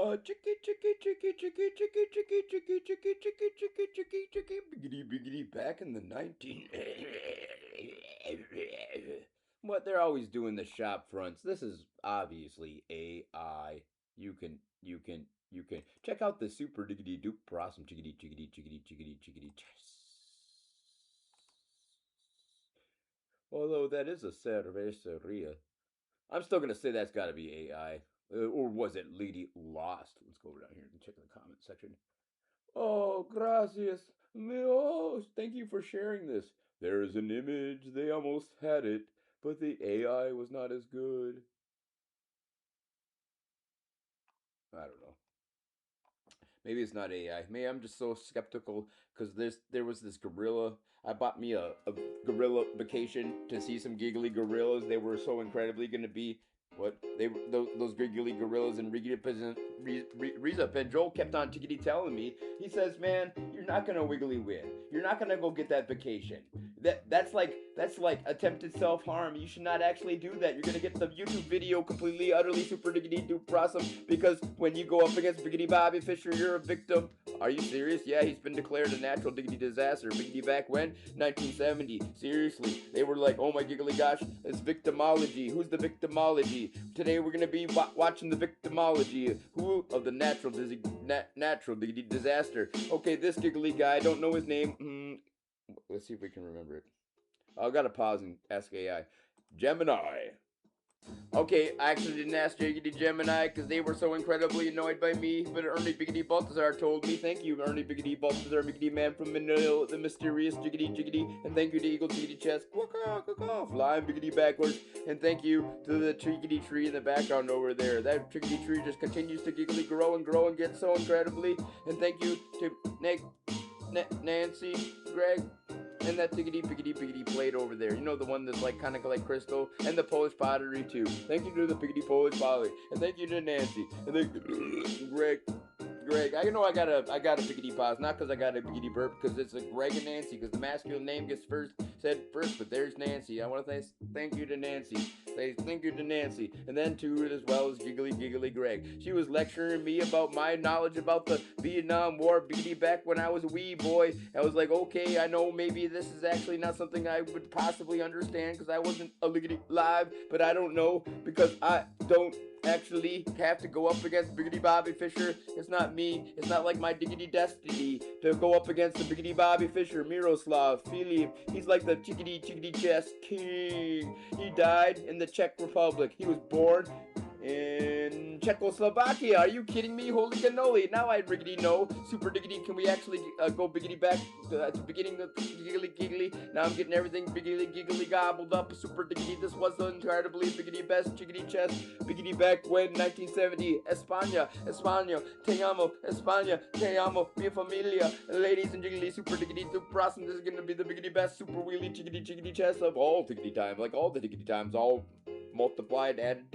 Chicky, chicky, chicky, chicky, chicky, chicky, chicky, chicky, chicky, chicky, chicky, chicky, biggity, biggity, back in the 19. What they're always doing the shop fronts. This is obviously AI. You can check out the super diggity doop awesome chickity chickity chickity chickity chickity chess. Although that is a cerveceria. I'm still gonna say that's got to be AI. Or was it Lady Lost? Let's go down here and check the comment section. Oh, gracias. Oh, thank you for sharing this. There is an image. They almost had it, but the AI was not as good. I don't know. Maybe it's not AI. Maybe I'm just so skeptical because there was this gorilla. I bought me a gorilla vacation to see some giggly gorillas. They were so incredibly going to be what they those giggly gorillas and Riza Pedro kept on tickety telling me. He says, "Man, you're not gonna wiggly win. You're not gonna go get that vacation. That's like attempted self harm. You should not actually do that. You're gonna get the YouTube video completely, utterly super diggity doop awesome because when you go up against Biggity Bobby Fischer, you're a victim." Are you serious? Yeah, he's been declared a natural diggity disaster. Biggity back when? 1970. Seriously. They were like, oh my giggly gosh, it's victimology. Who's the victimology? Today we're going to be watching the victimology. Who of the natural diggity disaster? Okay, this giggly guy, I don't know his name. Let's see if we can remember it. I've got to pause and ask AI. Gemini. Okay, I actually didn't ask Jiggity Gemini because they were so incredibly annoyed by me, but Ernie Biggity Balthazar told me. Thank you, Ernie Biggity Balthazar, Biggity Man from Manila, the mysterious Jiggity Jiggity, and thank you to Eagle Jiggity Chest, flying Biggity backwards, and thank you to the Chiggity tree in the background over there. That Chiggity tree just continues to giggly grow and get so incredibly, and thank you to Nancy, Greg, and that tiggity piggity piggity plate over there. You know, the one that's like kind of like crystal, and the Polish pottery too. Thank you to the piggity Polish pottery, and thank you to Nancy, and then Greg. I know I got a piggity pause, not because I got a piggity burp, because it's a Greg and Nancy, because the masculine name gets said first, but there's Nancy. I want to say thank you to Nancy. Say thank you to Nancy, and then to it as well as giggly Greg. She was lecturing me about my knowledge about the Vietnam War, biggity back when I was a wee boy. I was like, okay, I know maybe this is actually not something I would possibly understand because I wasn't a liggity live, but I don't know because I don't actually have to go up against Biggity Bobby Fischer. It's not me. It's not like my diggity destiny to go up against the Biggity Bobby Fischer, MiroSlav, Filip. He's like the chickity chess king. He died in the Czech Republic. He was born in Czechoslovakia. Are you kidding me? Holy cannoli. Now I riggedy know. Super diggity. Can we actually go biggity back to beginning the giggly? Now I'm getting everything giggly gobbled up. Super diggity. This was the incredibly biggity best chickity chest. Biggity back when 1970. España. Te amo. España. Te amo. Mi familia. Ladies and jiggly. Super diggity. This is gonna be the biggity best super wheelie chickity chest of all diggity time. Like all the diggity times. All multiplied, added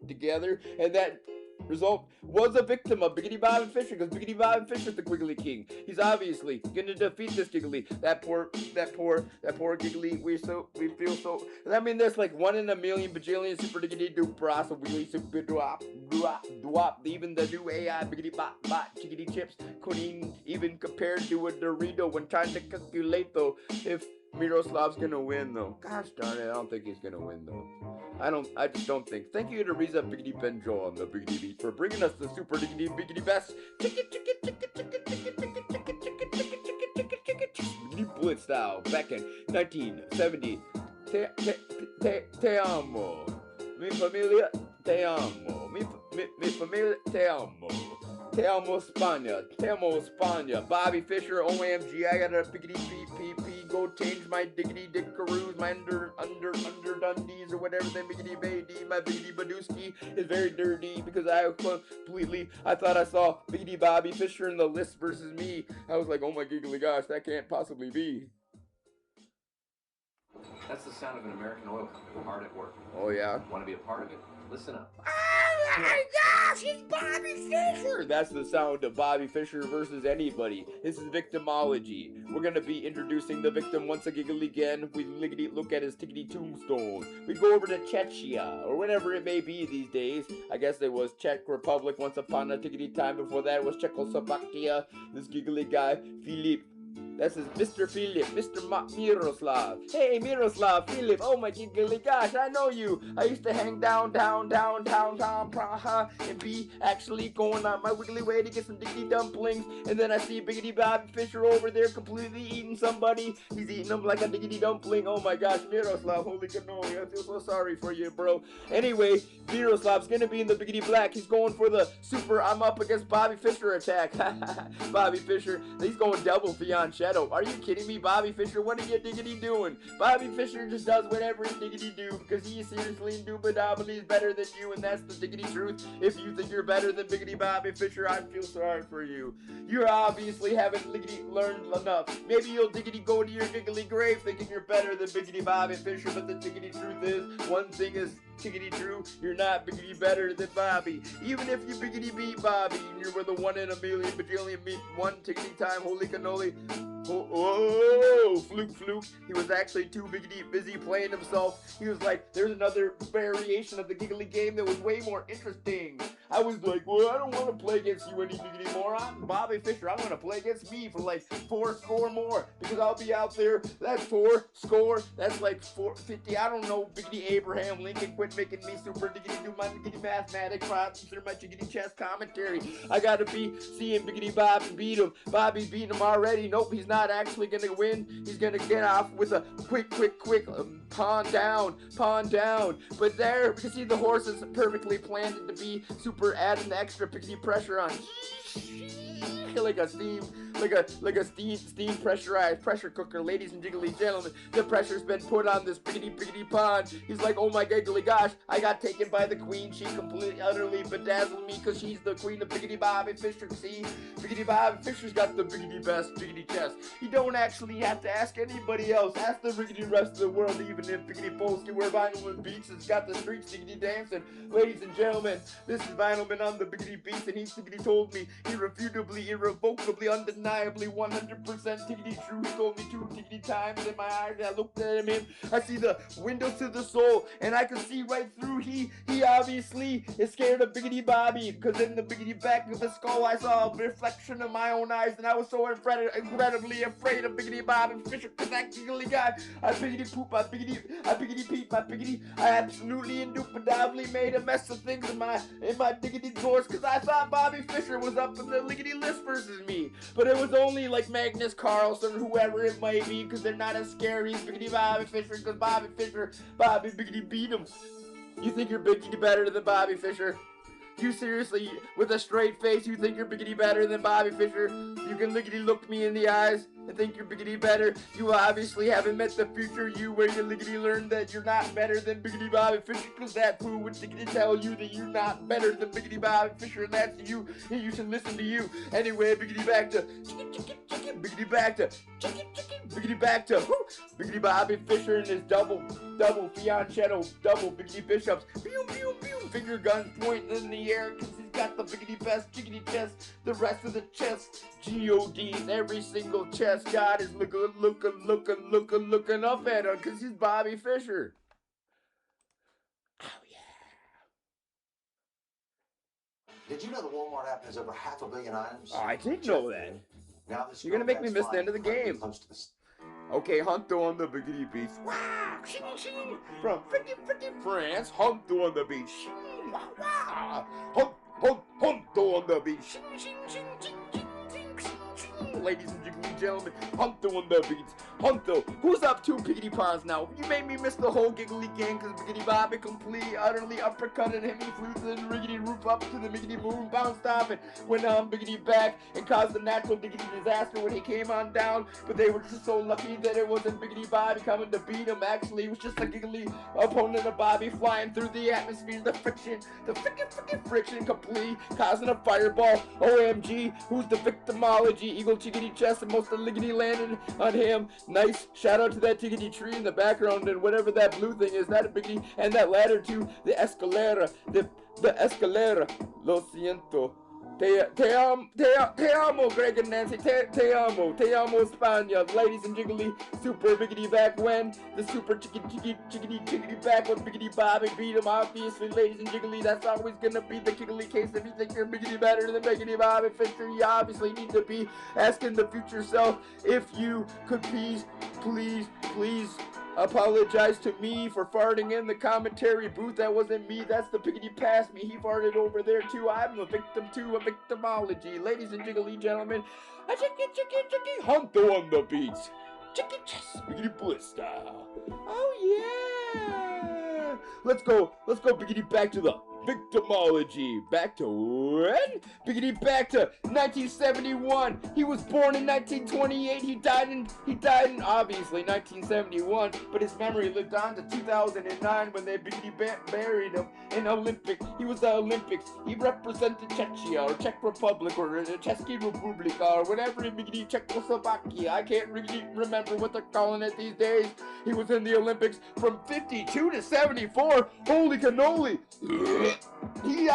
together, and that result was a victim of Biggity Bob and Fischer, because Biggity Bob and Fischer's the Quiggly King. He's obviously gonna defeat this Giggly. That poor Giggly. We feel so. I mean, there's like 1 in a million bajillion super diggity doop bras of wheelie super drop. Even the new AI Biggity Bot chickity chips couldn't even compare to a Dorito when trying to calculate though if MiroSlav's gonna win though. Gosh darn it, I don't think he's gonna win though. I just don't think. Thank you to Riza Biggity Benjo on the Biggity Beat for bringing us the super diggity biggity best Biggity Blitz style back in 1970. Te amo. Mi familia, te amo. Mi familia, te amo. Te amo España. Bobby Fischer, OMG, I got a biggity PPP. Go change my diggity dickaroos, my under Dundies or whatever they biggity baby. My biggity Badooski is very dirty because I thought I saw Biggity Bobby Fischer in the list versus me. I was like, oh my giggly gosh, that can't possibly be. That's the sound of an American oil company hard at work. Oh yeah. Want to be a part of it? Listen up. my gosh, it's Bobby Fischer! That's the sound of Bobby Fischer versus anybody. This is victimology. We're gonna be introducing the victim once again. We look at his tickety tombstone. We go over to Chechnya, or whatever it may be these days. I guess it was Czech Republic once upon a tickety time. Before that it was Czechoslovakia. This giggly guy, Filip. That's his Mr. Filip, Mr. MiroSlav. Hey, MiroSlav, Filip, oh my giggly gosh, I know you. I used to hang down, Praha, and be actually going on my wiggly way to get some diggity dumplings. And then I see Biggity Bobby Fischer over there completely eating somebody. He's eating them like a diggity dumpling. Oh my gosh, MiroSlav, holy cannoli, I feel so sorry for you, bro. Anyway, MiroSlav's gonna be in the Biggity Black. He's going for the super I'm up against Bobby Fischer attack. Bobby Fischer, he's going double Fion Shadow. Are you kidding me, Bobby Fischer? What are you diggity doing? Bobby Fischer just does whatever he diggity do because he is seriously indubitably better than you, and that's the diggity truth. If you think you're better than Biggity Bobby Fischer, I feel sorry for you. You obviously haven't diggity learned enough. Maybe you'll diggity go to your giggly grave thinking you're better than Biggity Bobby Fischer, but the diggity truth is, one thing is tiggity true, you're not biggity better than Bobby. Even if you biggity beat Bobby, and you were the 1 in a million bajillion beat 1 tiggity time, holy cannoli. Oh, fluke. He was actually too biggity busy playing himself. He was like, there's another variation of the giggly game that was way more interesting. I was like, well, I don't want to play against you any biggity more. I'm Bobby Fischer. I'm going to play against me for like 4 score more because I'll be out there. That's 4 score. That's like 450. I don't know, biggity Abraham Lincoln. Quit making me super diggity do my diggity mathematics problems or my diggity chess commentary. I got to be seeing biggity Bobby beat him. Bobby beat him already. Nope, he's not actually going to win. He's going to get off with a quick pawn down. But there, we can see the horse is perfectly planted to be super adding the extra piggity pressure on. Like a steam pressurized pressure cooker, ladies and jiggly gentlemen. The pressure's been put on this biggity pond. He's like, oh my giggly gosh, I got taken by the queen. She completely, utterly bedazzled me because she's the queen of Biggity Bobby Fischer. See, Biggity Bobby Fischer's got the biggity best biggity chest. You don't actually have to ask anybody else. Ask the biggity rest of the world, even if Biggity Polsky, where Vinylman Beats has got the streets diggity dancing. Ladies and gentlemen, this is Vinylman on the Biggity Beats, and he diggity told me irrefutably, irrevocably, undeniably, 100% tiggity true. He told me 2 tiggity times in my eyes. I looked at him in. I see the windows to the soul, and I can see right through. He obviously is scared of Biggity Bobby, because in the biggity back of the skull I saw a reflection of my own eyes, and I was so incredibly afraid of Biggity Bobby Fischer, because that giggly guy, I biggity poop, I biggity peep, I biggity, I absolutely indubitably made a mess of things in my diggity drawers, because I thought Bobby Fischer was up in the liggity list versus me, but it was only like Magnus Carlsen or whoever it might be, because they're not as scary as Biggity Bobby Fischer, because Bobby biggity beat him. You think you're biggity better than Bobby Fischer? You seriously, with a straight face, you think you're biggity better than Bobby Fischer? You can liggity look me in the eyes and think you're biggity better? You obviously haven't met the future you, where you liggity learned that you're not better than Biggity Bobby Fischer, because that fool would diggity tell you that you're not better than Biggity Bobby Fischer, and that's you, and you should listen to you. Anyway, biggity back to biggity back to biggity back to Biggity Bobby Fischer and his double fianchetto, double biggity bishops, finger guns pointing in the air, because he's got the biggity best jiggity chest. The rest of the chest, GODs, every single chest god is looking up at him, because he's Bobby Fischer. Oh yeah. Did you know the Walmart app has over 500 million items? Oh, I did know that. Now this You're gonna make me miss the end of the game. Okay, Hunter on the biggity beach. Wow, shing, shing. From freaking France, Hunter on the beach. Shing, wow, wow. Hunter on the beach. Shing, shing, shing, shing, shing, shing, shing. Ladies and gentlemen, Hunter on the beats. Hunter, who's up 2 piggity ponds now? You made me miss the whole giggly game, because Biggity Bobby completely, utterly uppercutted him. He flew to the riggedy roof up to the miggity moon, bounced off and went on biggity back and caused a natural diggity disaster when he came on down. But they were just so lucky that it wasn't Biggity Bobby coming to beat him. Actually, it was just a giggly opponent of Bobby flying through the atmosphere. The freaking friction complete, causing a fireball. OMG, who's the victimology? Eagle chickity chest, and most of the liggity landed on him. Nice. Shout out to that tickety tree in the background and whatever that blue thing is. That a biggity. And that ladder too. The escalera. The escalera. Lo siento. Te amo, Greg and Nancy. Te amo, España. Ladies and jiggly, super biggity back when the super chickity back when biggity Bobby beat him. Obviously, ladies and jiggly, that's always gonna be the kiggly case. If you think you're biggity better than biggity Bobby Fischer, you obviously need to be asking the future self if you could please apologize to me for farting in the commentary booth. That wasn't me. That's the piggity past me. He farted over there too. I'm a victim too. A victimology. Ladies and jiggly gentlemen, a chicky hunto on the beats. Chicky chess, biggity bliss style. Oh yeah. Let's go biggity back to the victimology. Back to when? Biggity back to 1971. He was born in 1928. He died in obviously 1971, but his memory lived on to 2009 when they biggity buried him in Olympic. He was the Olympics. He represented Czechia or Czech Republic or Český Republika or whatever in biggity Czechoslovakia. I can't really remember what they're calling it these days. He was in the Olympics from 52 to 74. Holy cannoli. He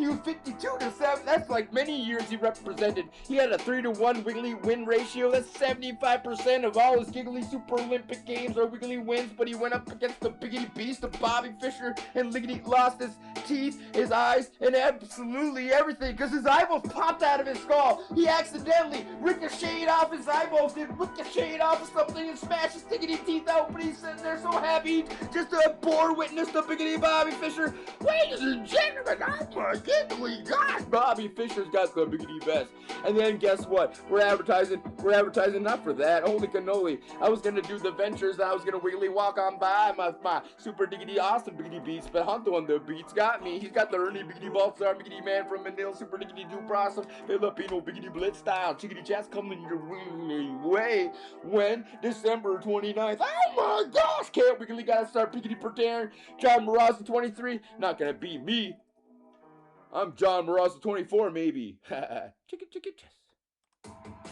was 52 to 7. That's like many years he represented. He had a 3-to-1 wiggly win ratio. That's 75% of all his giggly Super Olympic games are wiggly wins. But he went up against the biggity beast of Bobby Fischer and liggity lost his teeth, his eyes, and absolutely everything because his eyeballs popped out of his skull. He accidentally ricocheted off his eyeballs, ricocheted off of something and smashed his diggity teeth out. But he's sitting there so happy just to bore witness to biggity Bobby Fischer. Ladies and gentlemen, oh my giggly gosh, Bobby Fischer's got the biggity best. And then guess what? We're advertising not for that. Holy cannoli. I was gonna do the ventures and I was gonna wiggly walk on by my super diggity awesome biggity beats, but Hunter on the beats got me. He's got the Ernie biggity Baltzar biggity man from Manila, super diggity do process, Filipino biggity blitz style, chickity chats coming your way when December 29th. Oh my gosh, can't wiggly gotta start biggity preparing. John Maraza 23, not gonna be me. I'm John Maraza 24 maybe. Chicken chess.